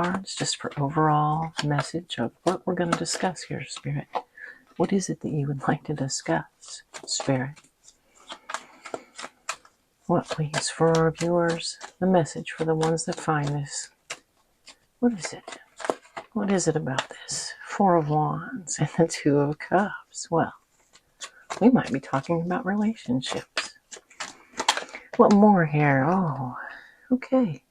cards just for overall message of what we're going to discuss here, Spirit. What is it that you would like to discuss, Spirit? What, please, for our viewers, the message for the ones that find this? What is it? What is it about this? Four of Wands and the Two of Cups. Well, we might be talking about relationships. What more here? Oh, okay.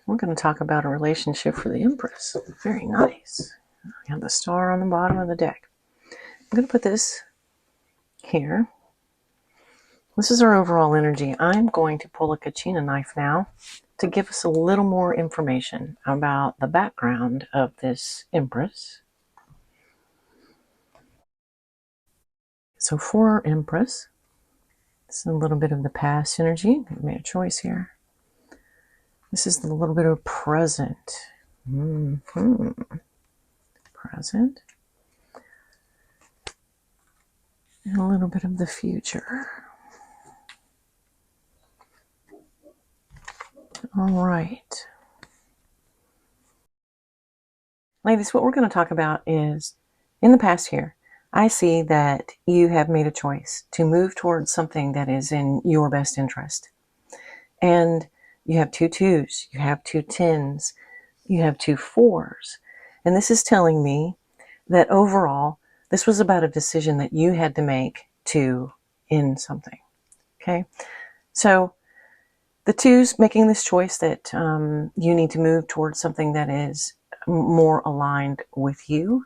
We're going to talk about a relationship for the Empress. Very nice. We have the star on the bottom of the deck. I'm going to put this here. This is our overall energy. I'm going to pull a Kachina knife now to give us a little more information about the background of this Empress. So for our Empress, this is a little bit of the past energy. I made a choice here. This is a little bit of present. Present. And a little bit of the future. All right. Ladies, what we're going to talk about is, in the past year, I see that you have made a choice to move towards something that is in your best interest. And you have 2 2s, you have 2 10s, you have 2 4s. And this is telling me that overall, this was about a decision that you had to make to end something. Okay? So, the 2s making this choice that you need to move towards something that is more aligned with you.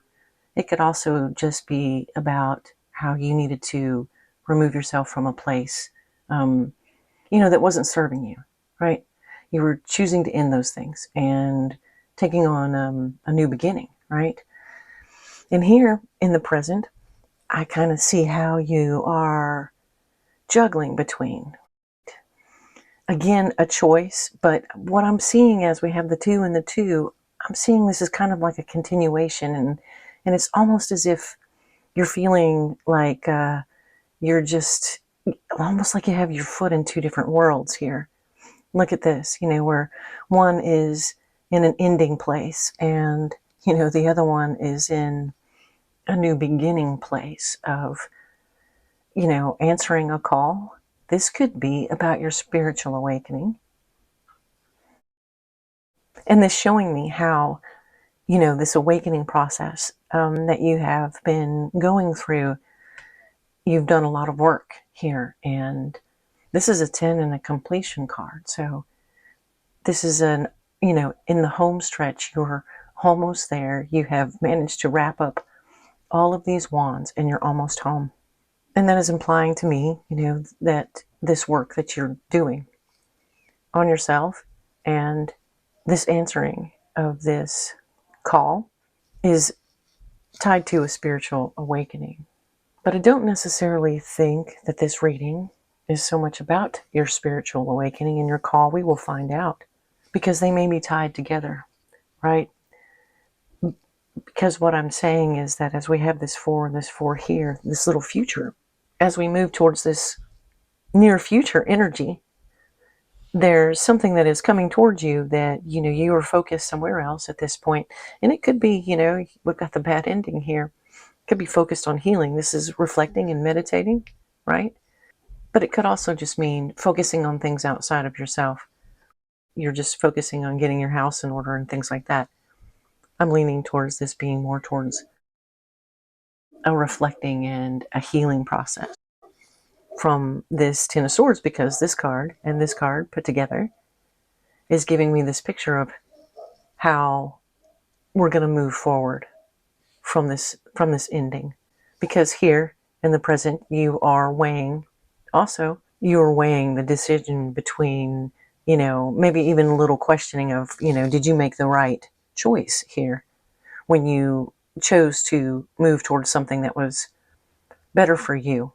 It could also just be about how you needed to remove yourself from a place, that wasn't serving you, right? You were choosing to end those things and taking on a new beginning, right? And here in the present, I kind of see how you are juggling between, again, a choice, but what I'm seeing as we have the 2 and the 2, I'm seeing this as kind of like a continuation, and it's almost as if you're feeling like you're just almost like you have your foot in 2 different worlds here. Look at this, where one is in an ending place and, the other one is in a new beginning place of, answering a call. This could be about your spiritual awakening. And this showing me how, this awakening process that you have been going through, you've done a lot of work here. And this is a 10 and a completion card. So this is in the home stretch, you're almost there. You have managed to wrap up all of these wands and you're almost home. And that is implying to me, that this work that you're doing on yourself and this answering of this call is tied to a spiritual awakening. But I don't necessarily think that this reading is so much about your spiritual awakening and your call. We will find out, because they may be tied together, right? Because what I'm saying is that as we have this 4 and this 4 here, this little future, as we move towards this near future energy, there's something that is coming towards you that, you are focused somewhere else at this point. And it could be, we've got the bad ending here. It could be focused on healing. This is reflecting and meditating, right? But it could also just mean focusing on things outside of yourself. You're just focusing on getting your house in order and things like that. I'm leaning towards this being more towards a reflecting and a healing process from this 10 of Swords, because this card and this card put together is giving me this picture of how we're going to move forward from this ending. Because here in the present, you're weighing the decision between, maybe even a little questioning of, did you make the right choice here when you chose to move towards something that was better for you?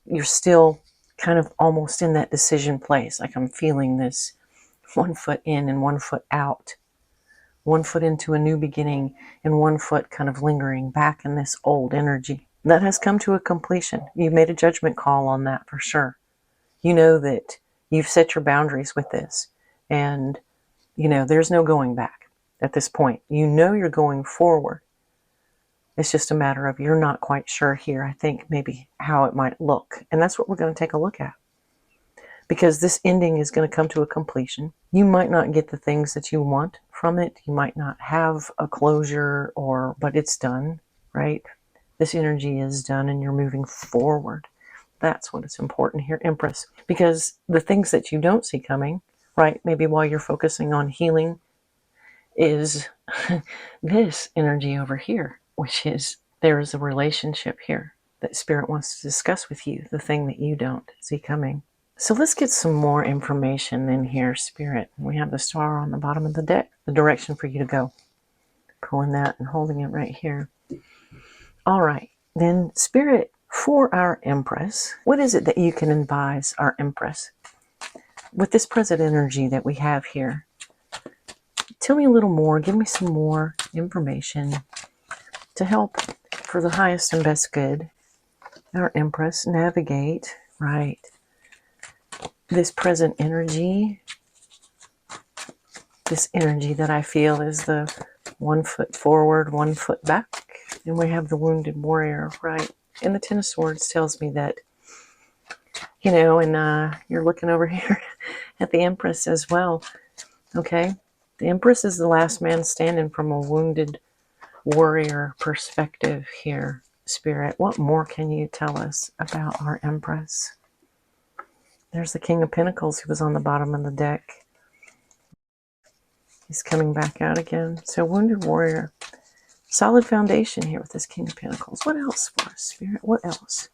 You're still kind of almost in that decision place. Like I'm feeling this 1 foot in and 1 foot out, 1 foot into a new beginning and 1 foot kind of lingering back in this old energy. That has come to a completion. You've made a judgment call on that for sure. You know that you've set your boundaries with this, and there's no going back at this point. You're going forward. It's just a matter of you're not quite sure here, I think, maybe how it might look. And that's what we're going to take a look at. Because this ending is going to come to a completion. You might not get the things that you want from it. You might not have a closure, but it's done, right? This energy is done and you're moving forward. That's what is important here, Empress. Because the things that you don't see coming, right, maybe while you're focusing on healing, is this energy over here, which is there is a relationship here that Spirit wants to discuss with you, the thing that you don't see coming. So let's get some more information in here, Spirit. We have the star on the bottom of the deck, the direction for you to go. Pulling that and holding it right here. All right, then Spirit, for our Empress, what is it that you can advise our Empress with this present energy that we have here? Tell me a little more, give me some more information to help for the highest and best good, our Empress, navigate, right, this present energy, this energy that I feel is the 1 foot forward, 1 foot back, and we have the wounded warrior, right? And the Ten of Swords tells me that, and you're looking over here at the Empress as well, okay? The Empress is the last man standing from a wounded warrior perspective here, Spirit. What more can you tell us about our Empress? There's the King of Pentacles who was on the bottom of the deck. He's coming back out again. So wounded warrior. Solid foundation here with this King of Pentacles. What else for us, Spirit? What else?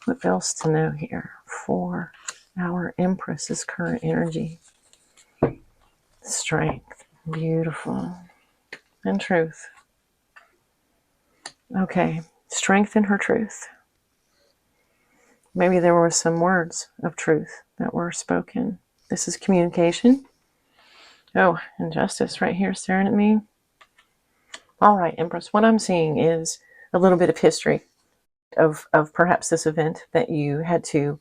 What else to know here for our Empress's current energy? Strength. Beautiful. And truth. Okay. Strength in her truth. Maybe there were some words of truth that were spoken. This is communication. Oh, and justice right here staring at me. All right, Empress, what I'm seeing is a little bit of history of perhaps this event that you had to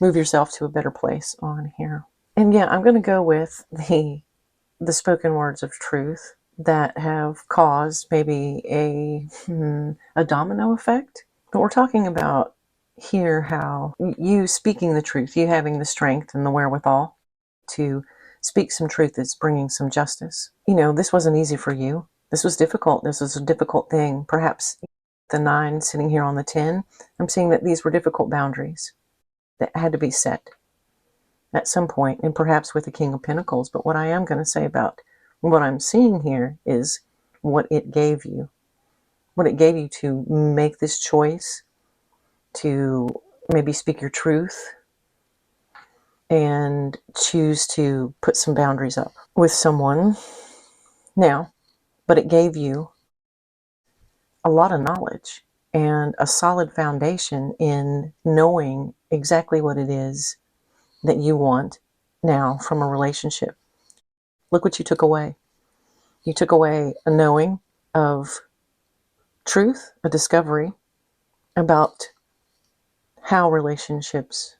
move yourself to a better place on here. And yeah, I'm going to go with the spoken words of truth that have caused maybe a domino effect. But we're talking about here how you speaking the truth, you having the strength and the wherewithal to speak some truth is bringing some justice. This wasn't easy for you. This was difficult. This was a difficult thing. Perhaps the 9 sitting here on the 10, I'm seeing that these were difficult boundaries that had to be set at some point, and perhaps with the King of Pentacles. But what I am going to say about what I'm seeing here is what it gave you. What it gave you to make this choice, to maybe speak your truth, and choose to put some boundaries up with someone now. But it gave you a lot of knowledge and a solid foundation in knowing exactly what it is that you want now from a relationship. Look what you took away. You took away a knowing of truth, a discovery about how relationships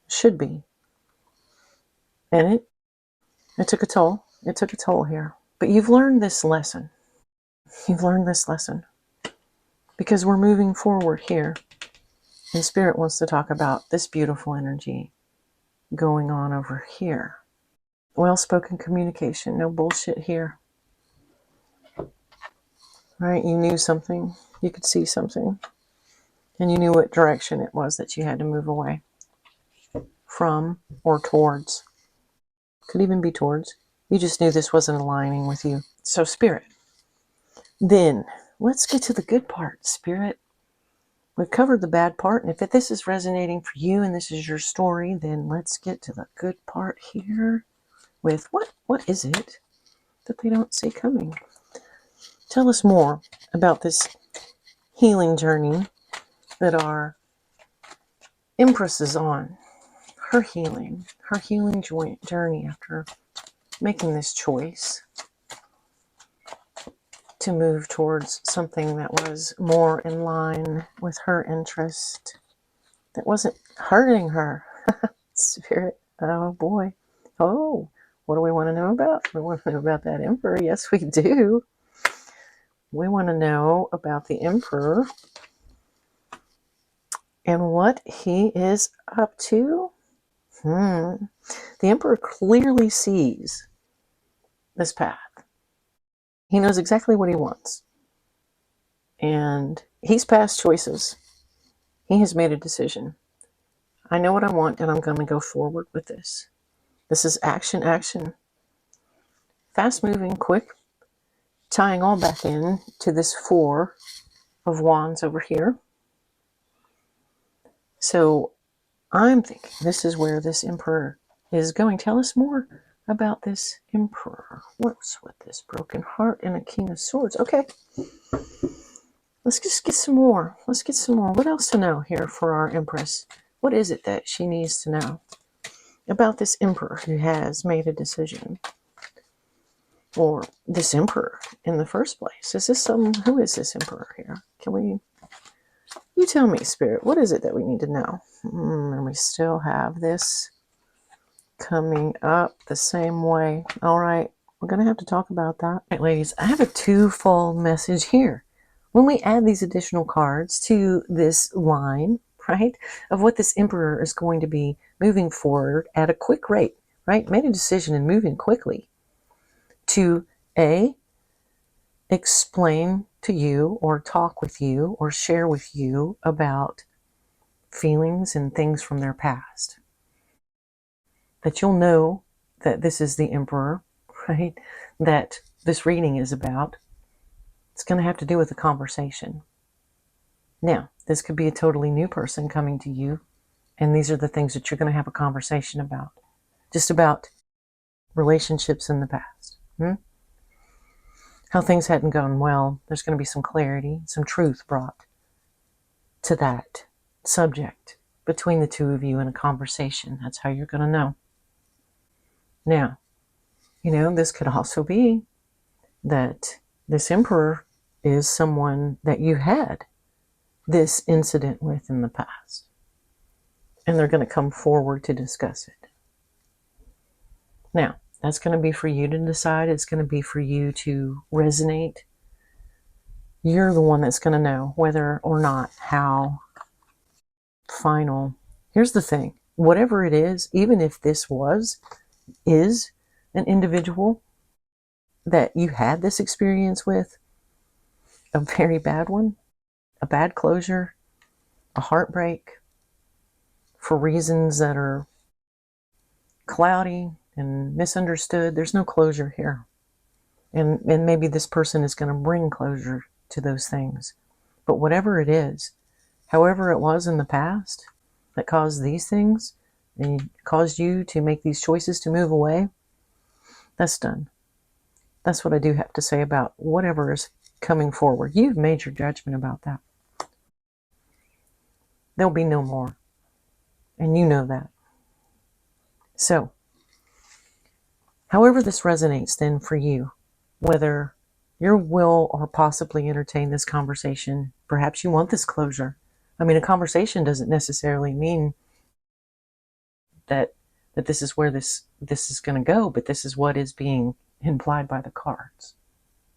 should be. And it took a toll. It took a toll here. But you've learned this lesson. You've learned this lesson. Because we're moving forward here. And Spirit wants to talk about this beautiful energy going on over here. Well-spoken communication. No bullshit here. Right? You knew something. You could see something. And you knew what direction it was that you had to move away from or towards. Could even be towards. You just knew this wasn't aligning with you. So Spirit. Then, let's get to the good part, Spirit. We've covered the bad part, and if this is resonating for you and this is your story, then let's get to the good part here with what is it that they don't see coming? Tell us more about this healing journey that our Empress is on. Her healing journey after making this choice to move towards something that was more in line with her interest, that wasn't hurting her. Spirit, oh boy. Oh, What do we want to know about? We want to know about that emperor. Yes, we do. We want to know about the emperor and what he is up to. The emperor clearly sees this path. He knows exactly what he wants. And he's past choices. He has made a decision. I know what I want, and I'm going to go forward with this. This is action, action. Fast moving, quick, tying all back in to this Four of Wands over here. So I'm thinking this is where this emperor is going. Tell us more about this emperor. What's with this broken heart and a king of swords? Okay. Let's just get some more. Let's get some more. What else to know here for our empress? What is it that she needs to know about this emperor who has made a decision? Or this emperor in the first place? Is this who is this emperor here? You tell me, Spirit, what is it that we need to know? And we still have this coming up the same way. All right, we're going to have to talk about that. All right, ladies, I have a twofold message here. When we add these additional cards to this line, right, of what this emperor is going to be moving forward at a quick rate, right, made a decision and moving quickly to explain to you or talk with you or share with you about feelings and things from their past. That you'll know that this is the emperor, right, that this reading is about. It's going to have to do with a conversation. Now, this could be a totally new person coming to you, and these are the things that you're going to have a conversation about. Just about relationships in the past. How things hadn't gone well. There's going to be some clarity, some truth brought to that subject between the two of you in a conversation. That's how you're going to know. Now, this could also be that this emperor is someone that you had this incident with in the past. And they're going to come forward to discuss it. Now, that's going to be for you to decide. It's going to be for you to resonate. You're the one that's going to know whether or not how final. Here's the thing. Whatever it is, even if this is an individual that you had this experience with, a very bad one, a bad closure, a heartbreak, for reasons that are cloudy and misunderstood, there's no closure here. And maybe this person is going to bring closure to those things. But whatever it is, however it was in the past that caused these things and caused you to make these choices to move away, that's done. That's what I do have to say about whatever is coming forward. You've made your judgment about that. There'll be no more. And you know that. So, however this resonates then for you, whether you will or possibly entertain this conversation, perhaps you want this closure. I mean, a conversation doesn't necessarily mean that this is where this is going to go, but this is what is being implied by the cards.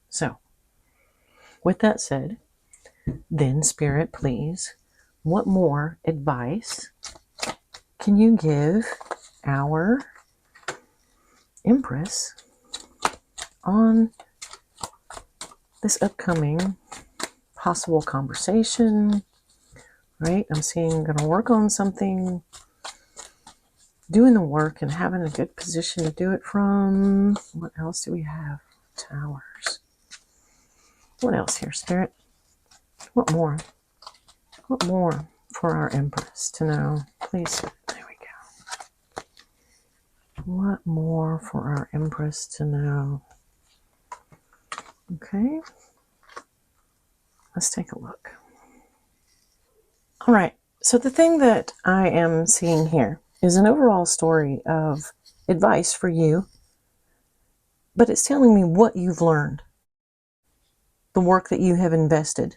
So, with that said, then Spirit, please, what more advice can you give our Empress on this upcoming possible conversation, right? I'm seeing going to work on something, doing the work and having a good position to do it from. What else do we have? Towers. What else here, Spirit? What more? What more for our Empress to know? Please, there we go. What more for our Empress to know? Okay. Let's take a look. All right. So the thing that I am seeing here is an overall story of advice for you, but it's telling me what you've learned, the work that you have invested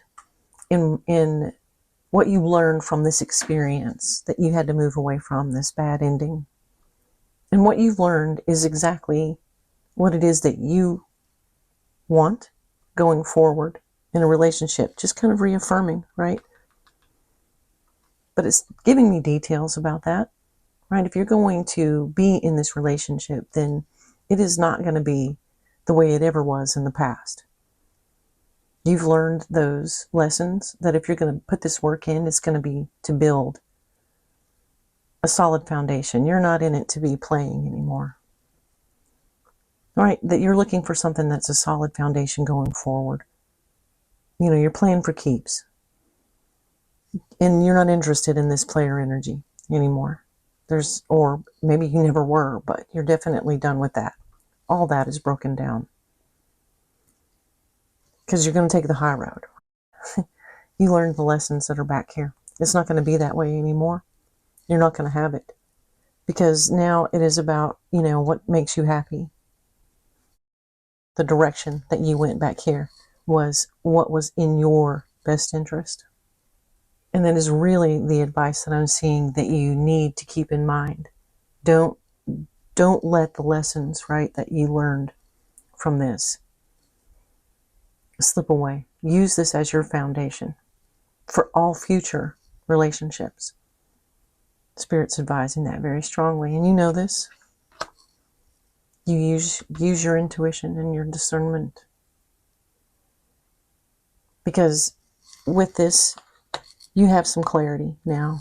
in what you learned from this experience that you had to move away from, this bad ending. And what you've learned is exactly what it is that you want going forward in a relationship. Just kind of reaffirming, right? But it's giving me details about that, right? If you're going to be in this relationship, then it is not going to be the way it ever was in the past. You've learned those lessons that if you're going to put this work in, it's going to be to build a solid foundation. You're not in it to be playing anymore. All right, that you're looking for something that's a solid foundation going forward. You know, you're playing for keeps. And you're not interested in this player energy anymore. Or maybe you never were, but you're definitely done with that. All that is broken down. Because you're going to take the high road. You learned the lessons that are back here. It's not going to be that way anymore. You're not going to have it. Because now it is about, what makes you happy. The direction that you went back here was what was in your best interest. And that is really the advice that I'm seeing that you need to keep in mind. Don't let the lessons, right, that you learned from this slip away. Use this as your foundation for all future relationships. Spirit's advising that very strongly. And you know this. You use your intuition and your discernment. Because with this, you have some clarity now.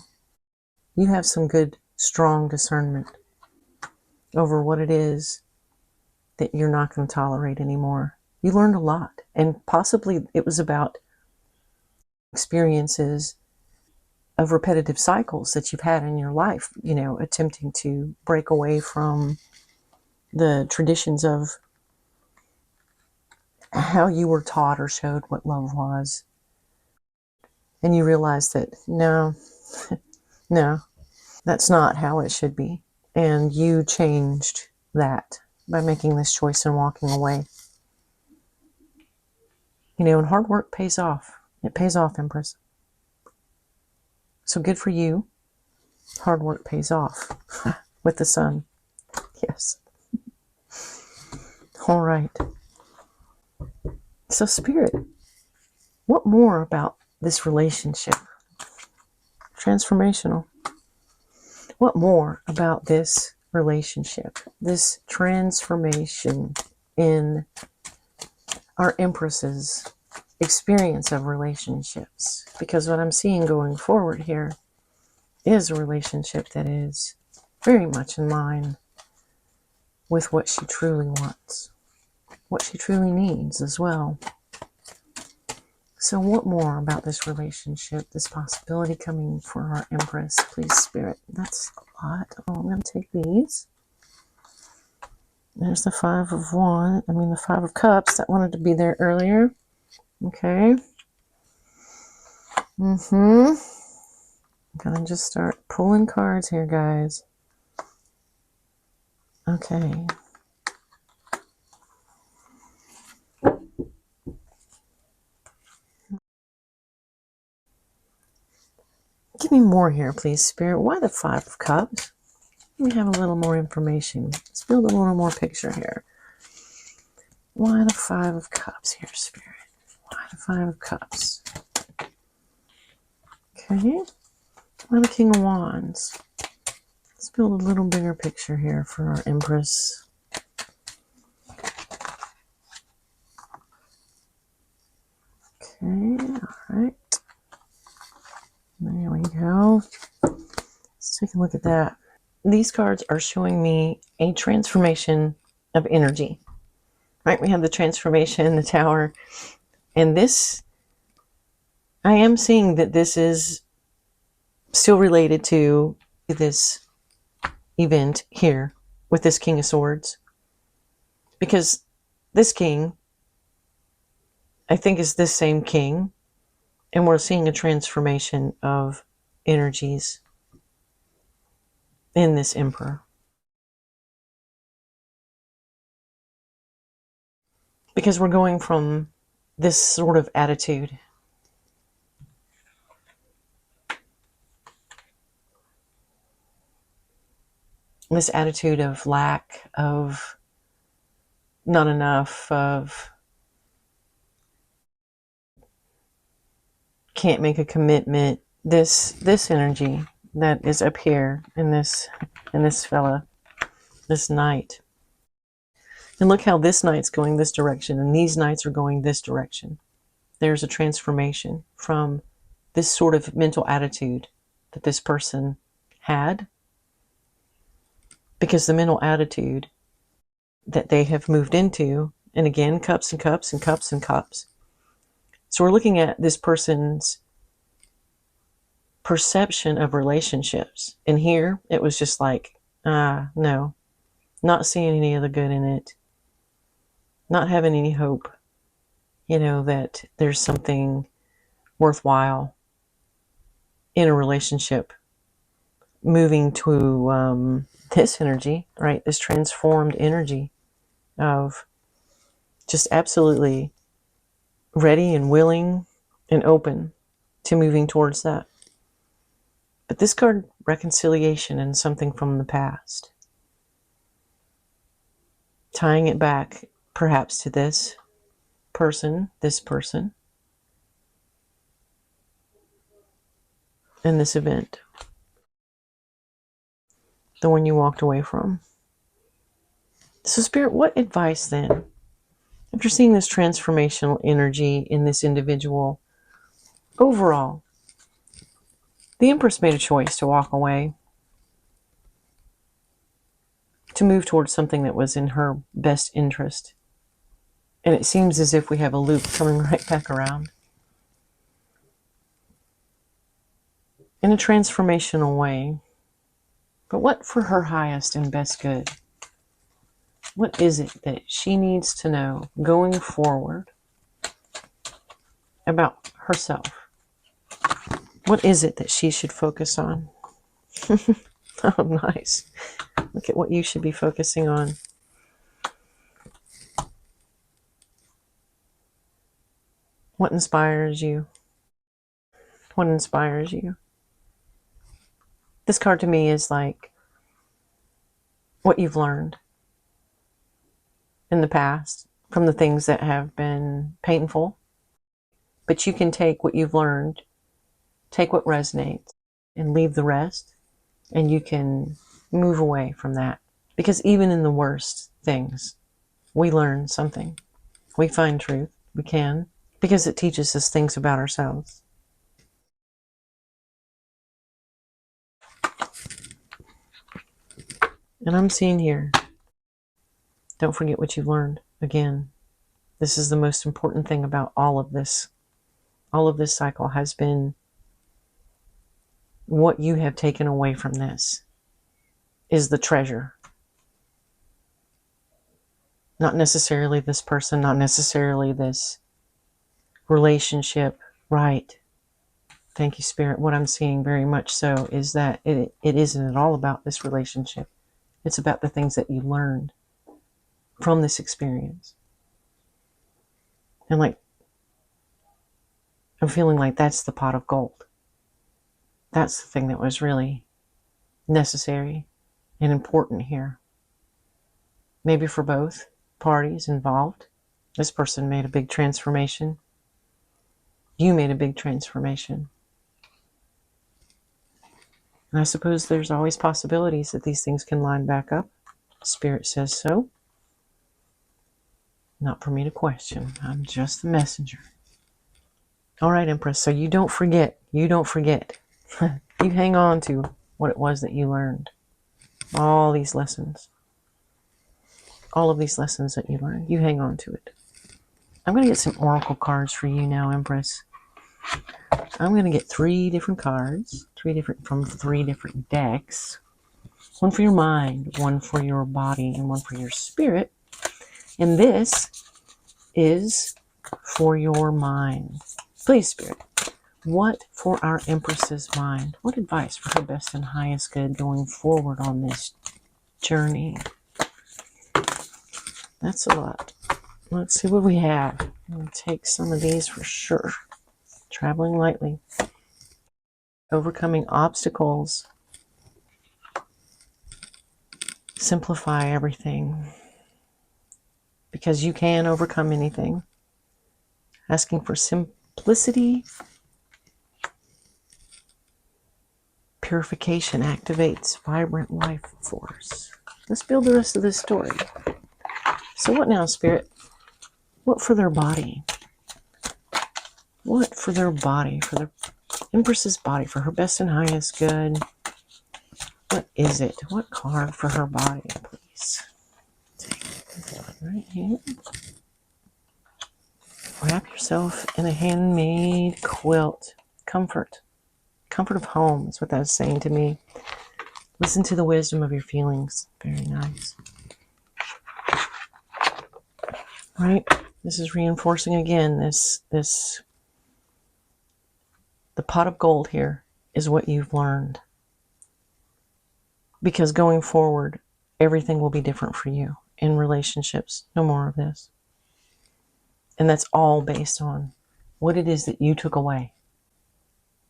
You have some good, strong discernment over what it is that you're not going to tolerate anymore. You learned a lot. And possibly it was about experiences of repetitive cycles that you've had in your life, attempting to break away from the traditions of how you were taught or showed what love was. And you realize that no, that's not how it should be. And you changed that by making this choice and walking away. And hard work pays off. It pays off, Empress. So good for you. Hard work pays off with the sun. Yes. All right. So, Spirit, what more about this relationship? Transformational. What more about this relationship? This transformation in our Empress's experience of relationships. Because what I'm seeing going forward here is a relationship that is very much in line with what she truly wants, what she truly needs as well. So what more about this relationship, this possibility coming for our Empress, please, Spirit? That's a lot. Oh, I'm going to take these. There's the Five of Cups that wanted to be there earlier. Okay. I'm going to just start pulling cards here, guys. Okay. Give me more here, please, Spirit. Why the Five of Cups? Let me have a little more information. Let's build a little more picture here. Why the Five of Cups here, Spirit? Why the Five of Cups? Okay. Why the King of Wands? Let's build a little bigger picture here for our Empress. Okay, all right. There we go. Let's take a look at that. These cards are showing me a transformation of energy. Right, we have the transformation, the Tower, and this, I am seeing that this is still related to this event here with this King of Swords. Because this king, I think, is this same king, and we're seeing a transformation of energies in this emperor. Because we're going from this sort of attitude this attitude of lack, of not enough, of can't make a commitment, this energy that is up here in this fella, this knight. And look how this knight's going this direction and these knights are going this direction. There's a transformation from this sort of mental attitude that this person had, because the mental attitude that they have moved into, and again, cups and cups and cups and cups. So we're looking at this person's perception of relationships. And here it was just like, no, not seeing any of the good in it, not having any hope, that there's something worthwhile in a relationship. Moving to this energy, right? This transformed energy of just absolutely ready and willing and open to moving towards that. But this card, reconciliation and something from the past. Tying it back perhaps to this person, and this event. The one you walked away from. So Spirit, what advice then? After seeing this transformational energy in this individual, overall, the Empress made a choice to walk away, to move towards something that was in her best interest. And it seems as if we have a loop coming right back around. In a transformational way. But what for her highest and best good? What is it that she needs to know going forward about herself? What is it that she should focus on? Oh, nice. Look at what you should be focusing on. What inspires you? What inspires you? This card to me is like what you've learned in the past from the things that have been painful. But you can take what you've learned, take what resonates, and leave the rest. And you can move away from that. Because even in the worst things, we learn something. We find truth. We can. Because it teaches us things about ourselves. And I'm seeing here, don't forget what you've learned. Again, this is the most important thing about all of this. All of this cycle has been what you have taken away from this is the treasure. Not necessarily this person, not necessarily this relationship. Right. Thank you, Spirit. What I'm seeing very much so is that it isn't at all about this relationship. It's about the things that you learned from this experience. And like, I'm feeling like that's the pot of gold. That's the thing that was really necessary and important here. Maybe for both parties involved. This person made a big transformation. You made a big transformation. And I suppose there's always possibilities that these things can line back up. Spirit says so. Not for me to question. I'm just the messenger. All right, Empress. So you don't forget. You don't forget. You hang on to what it was that you learned. All these lessons. All of these lessons that you learned. You hang on to it. I'm going to get some oracle cards for you now, Empress. I'm going to get 3 different cards. From 3 different decks. One for your mind, one for your body, and one for your spirit. And this is for your mind. Please, Spirit, what for our Empress's mind? What advice for her best and highest good going forward on this journey? That's a lot. Let's see what we have. I'm going to take some of these for sure. Traveling lightly. Overcoming obstacles. Simplify everything, because you can overcome anything. Asking for simplicity. Purification activates vibrant life force. Let's build the rest of this story. So what now, Spirit? What for their body? What for their body? For the Empress's body, for her best and highest good. What is it? What card for her body, please? Take this one right here. Wrap yourself in a handmade quilt. Comfort. Comfort of home is what that is saying to me. Listen to the wisdom of your feelings. Very nice. Right? This is reinforcing again this the pot of gold here is what you've learned. Because going forward, everything will be different for you in relationships. No more of this. And that's all based on what it is that you took away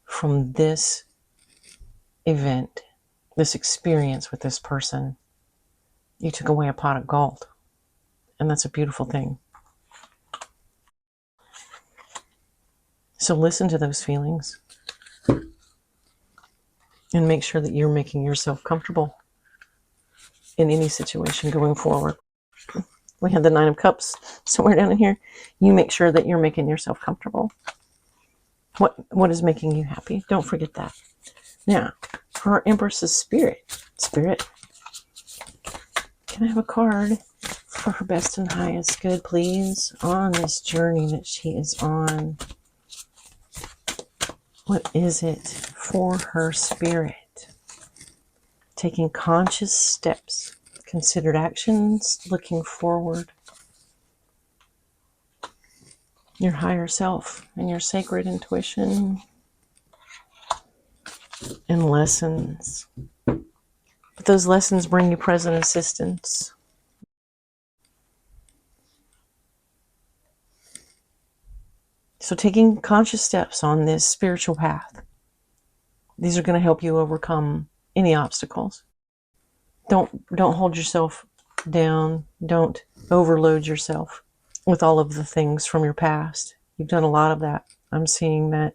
from this event, this experience with this person. You took away a pot of gold. And that's a beautiful thing. So listen to those feelings and make sure that you're making yourself comfortable in any situation going forward. We had the Nine of Cups somewhere down in here. You make sure that you're making yourself comfortable. What is making you happy? Don't forget that. Now, for our Empress's spirit, can I have a card for her best and highest good, please, on this journey that she is on? What is it for her spirit? Taking conscious steps, considered actions, looking forward. Your higher self and your sacred intuition and lessons. But those lessons bring you present assistance. So taking conscious steps on this spiritual path, these are going to help you overcome any obstacles. Don't hold yourself down. Don't overload yourself with all of the things from your past. You've done a lot of that. I'm seeing that,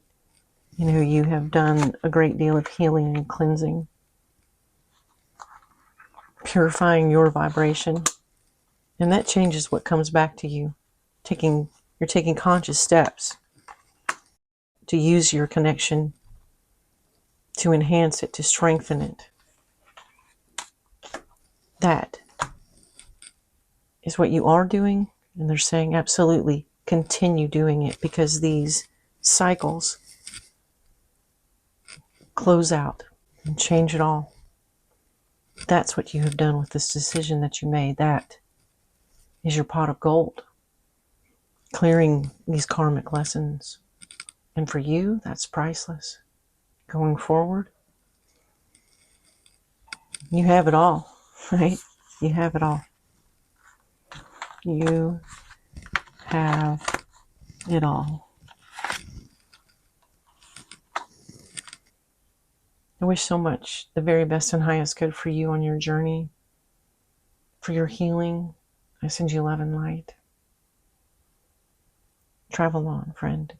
you have done a great deal of healing and cleansing, purifying your vibration. And that changes what comes back to you. You're taking conscious steps to use your connection, to enhance it, to strengthen it. That is what you are doing. And they're saying absolutely continue doing it, because these cycles close out and change it all. That's what you have done with this decision that you made. That is your pot of gold, clearing these karmic lessons. And for you, that's priceless. Going forward, you have it all, right? You have it all. You have it all. I wish so much the very best and highest good for you on your journey, for your healing. I send you love and light. Travel on, friend.